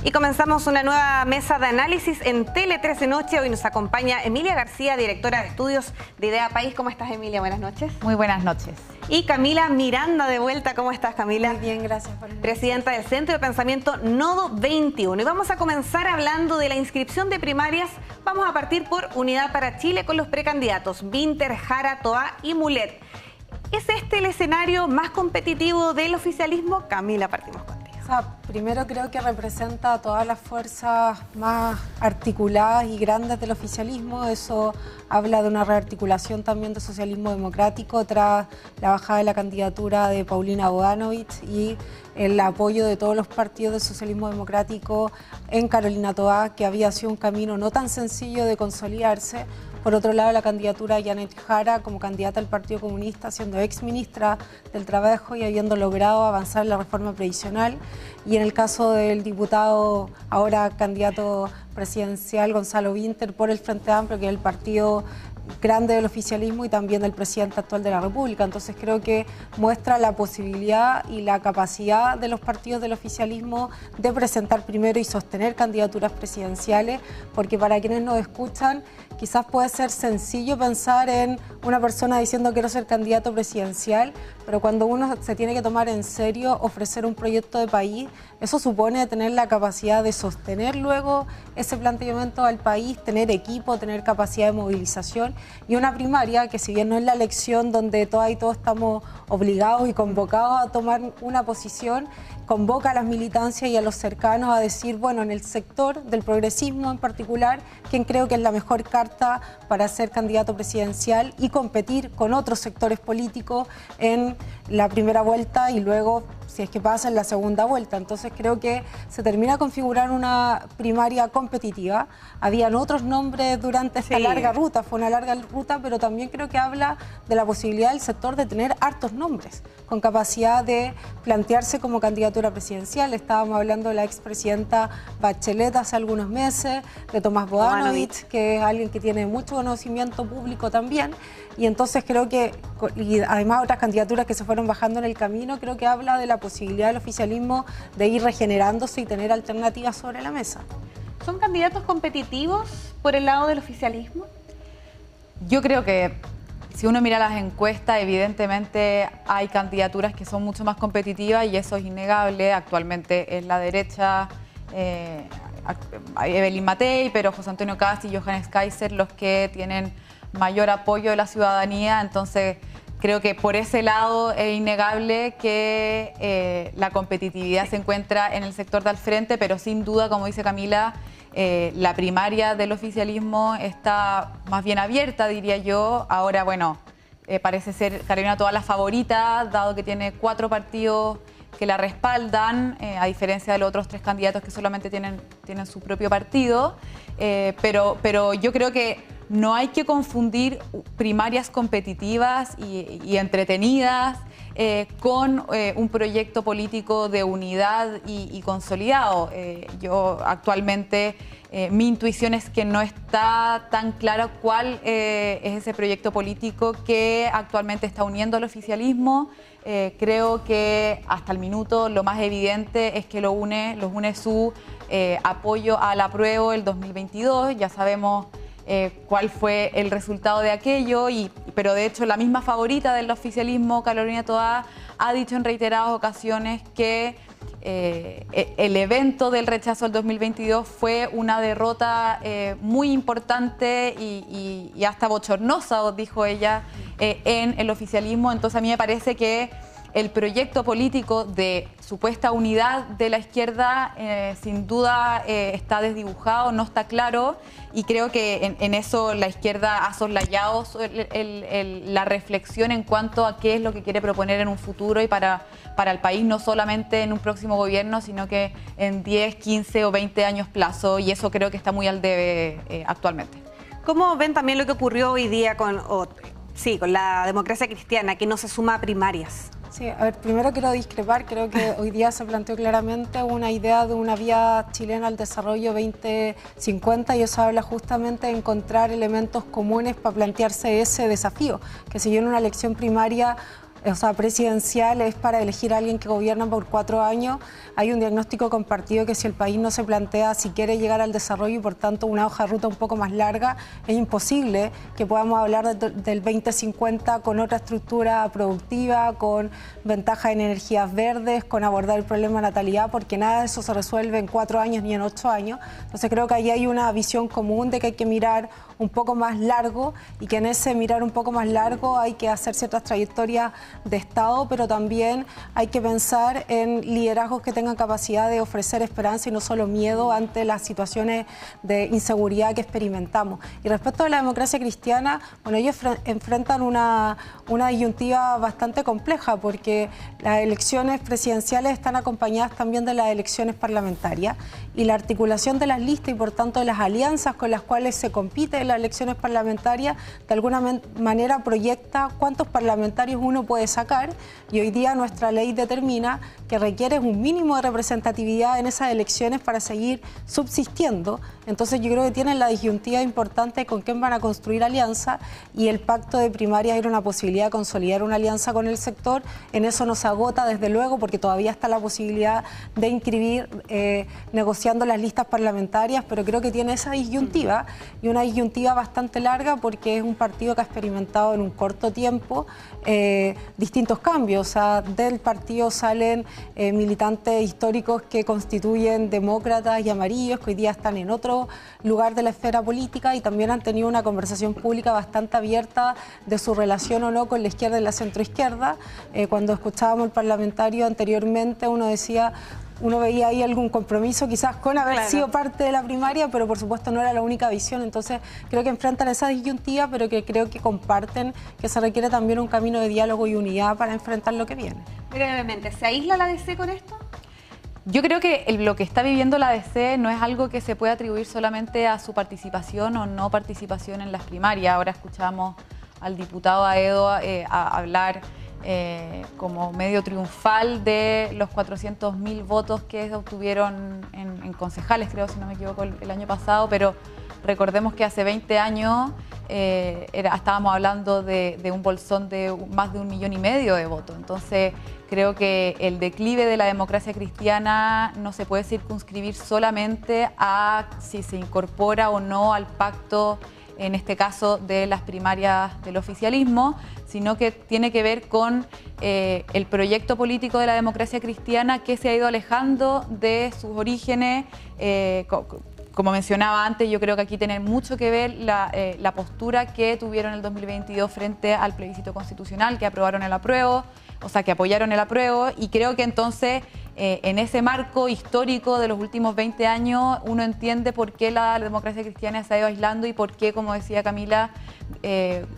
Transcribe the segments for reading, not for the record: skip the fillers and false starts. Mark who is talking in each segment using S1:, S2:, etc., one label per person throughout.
S1: Y comenzamos una nueva mesa de análisis en Tele 13 Noche. Hoy nos acompaña Emilia García, directora de estudios de Idea País. ¿Cómo estás, Emilia? Buenas noches.
S2: Muy buenas noches.
S1: Y Camila Miranda de vuelta. ¿Cómo estás, Camila?
S3: Muy bien, gracias por invitarme.
S1: Presidenta del Centro de Pensamiento Nodo 21. Y vamos a comenzar hablando de la inscripción de primarias. Vamos a partir por Unidad para Chile con los precandidatos Vinter, Jara, Toá y Mulet. ¿Es este el escenario más competitivo del oficialismo? Camila, partimos contigo.
S3: Primero creo que representa a todas las fuerzas más articuladas y grandes del oficialismo. Eso habla de una rearticulación también del socialismo democrático tras la bajada de la candidatura de Paulina Bodanovich y el apoyo de todos los partidos del socialismo democrático en Carolina Toá, que había sido un camino no tan sencillo de consolidarse. Por otro lado, la candidatura de Janet Jara como candidata al Partido Comunista, siendo exministra del Trabajo y habiendo logrado avanzar en la reforma previsional. Y en el caso del diputado, ahora candidato presidencial, Gonzalo Vinter, por el Frente Amplio, que es el partido grande del oficialismo y también del presidente actual de la República. Entonces creo que muestra la posibilidad y la capacidad de los partidos del oficialismo de presentar primero y sostener candidaturas presidenciales, porque para quienes nos escuchan quizás puede ser sencillo pensar en una persona diciendo quiero ser candidato presidencial, pero cuando uno se tiene que tomar en serio ofrecer un proyecto de país, eso supone tener la capacidad de sostener luego ese planteamiento al país, tener equipo, tener capacidad de movilización y una primaria que, si bien no es la elección donde todas y todos estamos obligados y convocados a tomar una posición, convoca a las militancias y a los cercanos a decir, bueno, en el sector del progresismo en particular, ¿quién creo que es la mejor carta para ser candidato presidencial y competir con otros sectores políticos en la primera vuelta y luego, si es que pasa, en la segunda vuelta? Entonces creo que se termina configurando una primaria competitiva. Habían otros nombres durante esta larga ruta, fue una larga ruta, pero también creo que habla de la posibilidad del sector de tener hartos nombres, con capacidad de plantearse como candidatura presidencial. Estábamos hablando de la expresidenta Bachelet hace algunos meses, de Tomás Bodanovich, que es alguien que tiene mucho conocimiento público también, y entonces creo que, y además otras candidaturas que se fueron bajando en el camino, creo que habla de la posibilidad del oficialismo de ir regenerándose y tener alternativas sobre la mesa.
S1: ¿Son candidatos competitivos por el lado del oficialismo?
S2: Yo creo que si uno mira las encuestas, evidentemente hay candidaturas que son mucho más competitivas y eso es innegable. Actualmente es la derecha, Evelyn Matei, pero José Antonio Kast y Johannes Kaiser los que tienen mayor apoyo de la ciudadanía. Entonces creo que por ese lado es innegable que la competitividad se encuentra en el sector del frente, pero sin duda, como dice Camila, la primaria del oficialismo está más bien abierta, diría yo. Ahora, bueno, parece ser Carolina Toá la favorita, dado que tiene 4 partidos que la respaldan, a diferencia de los otros 3 candidatos que solamente tienen su propio partido. Pero yo creo que no hay que confundir primarias competitivas y entretenidas con un proyecto político de unidad y consolidado. Yo actualmente, mi intuición es que no está tan claro cuál es ese proyecto político que actualmente está uniendo al oficialismo. Creo que hasta el minuto lo más evidente es que los une su apoyo al apruebo el 2022. Ya sabemos cuál fue el resultado de aquello, pero de hecho la misma favorita del oficialismo, Carolina Toá, ha dicho en reiteradas ocasiones que el evento del rechazo del 2022 fue una derrota muy importante y hasta bochornosa, dijo ella, en el oficialismo. Entonces a mí me parece que el proyecto político de supuesta unidad de la izquierda sin duda está desdibujado, no está claro, y creo que en eso la izquierda ha soslayado la reflexión en cuanto a qué es lo que quiere proponer en un futuro y para el país, no solamente en un próximo gobierno, sino que en 10, 15 o 20 años plazo, y eso creo que está muy al debe actualmente.
S1: ¿Cómo ven también lo que ocurrió hoy día con la democracia cristiana, que no se suma a primarias?
S3: Sí, a ver, primero quiero discrepar. Creo que hoy día se planteó claramente una idea de una vía chilena al desarrollo 2050 y eso habla justamente de encontrar elementos comunes para plantearse ese desafío, que si yo en una elección primaria presidencial es para elegir a alguien que gobierna por 4 años. Hay un diagnóstico compartido que si el país no se plantea si quiere llegar al desarrollo y por tanto una hoja de ruta un poco más larga, es imposible que podamos hablar del 2050 con otra estructura productiva, con ventaja en energías verdes, con abordar el problema de natalidad, porque nada de eso se resuelve en 4 años ni en 8 años. Entonces creo que ahí hay una visión común de que hay que mirar un poco más largo y que en ese mirar un poco más largo hay que hacer ciertas trayectorias de Estado, pero también hay que pensar en liderazgos que tengan capacidad de ofrecer esperanza y no solo miedo ante las situaciones de inseguridad que experimentamos. Y respecto a la democracia cristiana, bueno, ellos enfrentan una disyuntiva bastante compleja porque las elecciones presidenciales están acompañadas también de las elecciones parlamentarias y la articulación de las listas y por tanto de las alianzas con las cuales se compite en las elecciones parlamentarias de alguna manera proyecta cuántos parlamentarios uno puede sacar y hoy día nuestra ley determina que requiere un mínimo de representatividad en esas elecciones para seguir subsistiendo. Entonces yo creo que tienen la disyuntiva importante con quién van a construir alianza y el pacto de primarias era una posibilidad de consolidar una alianza con el sector. En eso no se agota desde luego porque todavía está la posibilidad de inscribir negociando las listas parlamentarias, pero creo que tiene esa disyuntiva y una disyuntiva bastante larga porque es un partido que ha experimentado en un corto tiempo distintos cambios. O sea, del partido salen militantes históricos que constituyen demócratas y amarillos que hoy día están en otro lugar de la esfera política y también han tenido una conversación pública bastante abierta de su relación o no con la izquierda y la centroizquierda. Cuando escuchábamos al parlamentario anteriormente uno veía ahí algún compromiso quizás con haber sido parte de la primaria, pero por supuesto no era la única visión. Entonces creo que enfrentan esa disyuntiva, pero que creo que comparten que se requiere también un camino de diálogo y unidad para enfrentar lo que viene.
S1: Brevemente, ¿se aísla la DC con esto?
S2: Yo creo que lo que está viviendo la DC no es algo que se puede atribuir solamente a su participación o no participación en las primarias. Ahora escuchamos al diputado Aedo a hablar como medio triunfal de los 400.000 votos que obtuvieron en concejales, creo, si no me equivoco, el año pasado, pero recordemos que hace 20 años estábamos hablando de un bolsón de más de 1,5 millones de votos. Entonces, creo que el declive de la democracia cristiana no se puede circunscribir solamente a si se incorpora o no al pacto, en este caso de las primarias del oficialismo, sino que tiene que ver con el proyecto político de la democracia cristiana que se ha ido alejando de sus orígenes. Como mencionaba antes, yo creo que aquí tiene mucho que ver la postura que tuvieron en el 2022 frente al plebiscito constitucional, que aprobaron el apruebo, o sea, que apoyaron el apruebo, y creo que entonces en ese marco histórico de los últimos 20 años uno entiende por qué la democracia cristiana se ha ido aislando y por qué, como decía Camila,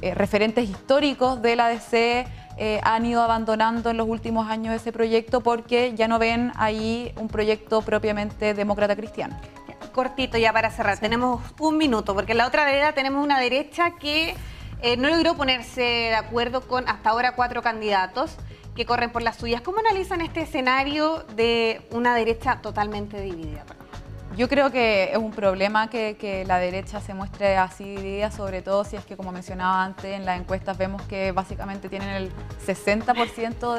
S2: referentes históricos de la DC han ido abandonando en los últimos años ese proyecto porque ya no ven ahí un proyecto propiamente demócrata cristiano.
S1: Cortito ya para cerrar, tenemos 1 minuto, porque en la otra vereda tenemos una derecha que no logró ponerse de acuerdo con hasta ahora 4 candidatos que corren por las suyas. ¿Cómo analizan este escenario de una derecha totalmente dividida?
S2: Yo creo que es un problema que la derecha se muestre así dividida, sobre todo si es que, como mencionaba antes, en las encuestas vemos que básicamente tienen el 60%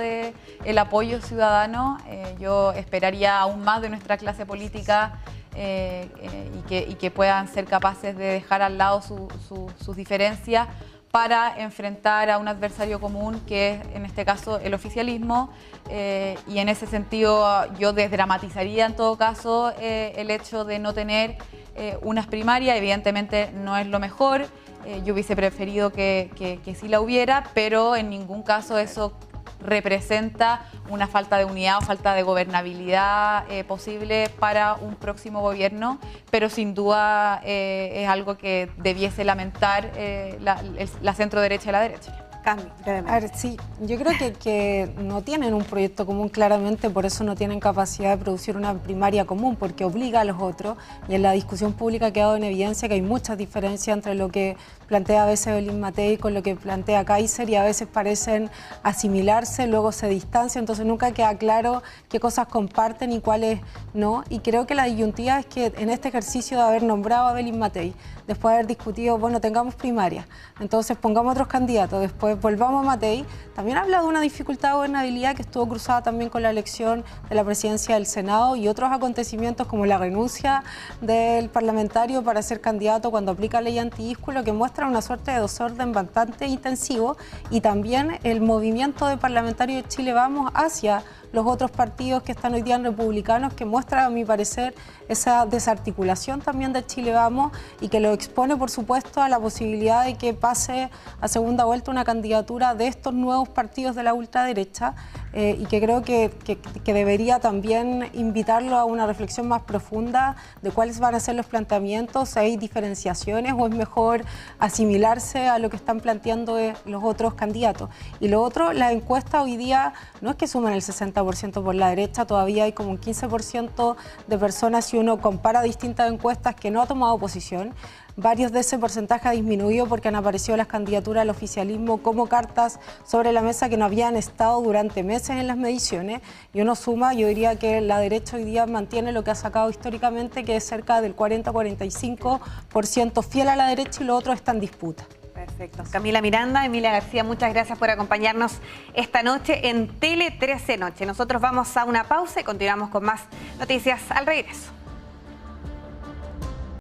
S2: del apoyo ciudadano. Yo esperaría aún más de nuestra clase política y que puedan ser capaces de dejar al lado sus diferencias para enfrentar a un adversario común que es, en este caso, el oficialismo. Y en ese sentido yo desdramatizaría en todo caso el hecho de no tener unas primarias. Evidentemente no es lo mejor, yo hubiese preferido que sí la hubiera, pero en ningún caso eso representa una falta de unidad o falta de gobernabilidad posible para un próximo gobierno, pero sin duda es algo que debiese lamentar la centro derecha y la derecha.
S3: A ver, sí, yo creo que no tienen un proyecto común claramente, por eso no tienen capacidad de producir una primaria común, porque obliga a los otros, y en la discusión pública ha quedado en evidencia que hay muchas diferencias entre lo que plantea a veces Belín Matei con lo que plantea Kaiser, y a veces parecen asimilarse, luego se distancian, entonces nunca queda claro qué cosas comparten y cuáles no, y creo que la disyuntiva es que en este ejercicio de haber nombrado a Belín Matei, después de haber discutido, bueno, tengamos primarias, entonces pongamos otros candidatos, después volvamos a Matei, también habla de una dificultad de gobernabilidad que estuvo cruzada también con la elección de la presidencia del Senado y otros acontecimientos como la renuncia del parlamentario para ser candidato cuando aplica ley anti-ísculo, que muestra una suerte de desorden bastante intensivo, y también el movimiento de parlamentarios de Chile Vamos hacia los otros partidos que están hoy día en republicanos, que muestra, a mi parecer, esa desarticulación también de Chile Vamos y que lo expone, por supuesto, a la posibilidad de que pase a segunda vuelta una candidatura de estos nuevos partidos de la ultraderecha, y que creo que debería también invitarlo a una reflexión más profunda de cuáles van a ser los planteamientos, si hay diferenciaciones o es mejor asimilarse a lo que están planteando los otros candidatos. Y lo otro, la encuesta hoy día no es que sumen el 60% por la derecha, todavía hay como un 15% de personas, si uno compara distintas encuestas, que no ha tomado posición. Varios de ese porcentaje ha disminuido porque han aparecido las candidaturas del oficialismo como cartas sobre la mesa que no habían estado durante meses en las mediciones. Y uno suma, yo diría que la derecha hoy día mantiene lo que ha sacado históricamente, que es cerca del 40-45% fiel a la derecha, y lo otro está en disputa.
S1: Perfecto. Camila Miranda, Emilia García, muchas gracias por acompañarnos esta noche en Tele 13 Noche. Nosotros vamos a una pausa y continuamos con más noticias al regreso.